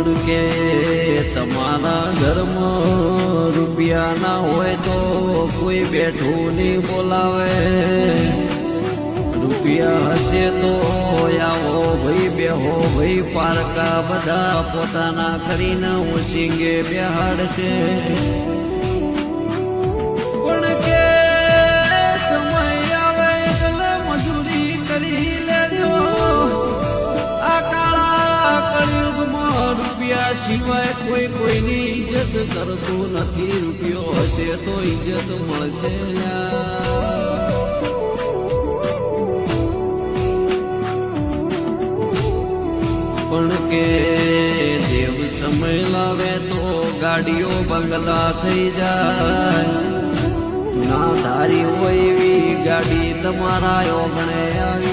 પણ કે તમારા ઘરમાં રૂપિયા ના હોય તો કોઈ બેઠું નહીં બોલાવે, રૂપિયા હશે તો આવો ભાઈ બેહો ભાઈ પારકા બધા પોતાના કરીને ઉસીંગે બેહાડશે. પણ કે સમય આવે એટલે મજૂરી કરી લેજો. આ કાળા કળિયુગમાં રૂપિયા સિવાય કોઈ કોઈની ઇજ્જત કરતું નથી. રૂપિયો હશે તો ઇજ્જત મળશે. પણ કે દેવ સમય લાવે તો ગાડીઓ બંગલા થઈ જાય. ના ધારી હોય એવી ગાડી તમારા ઓગણે આવી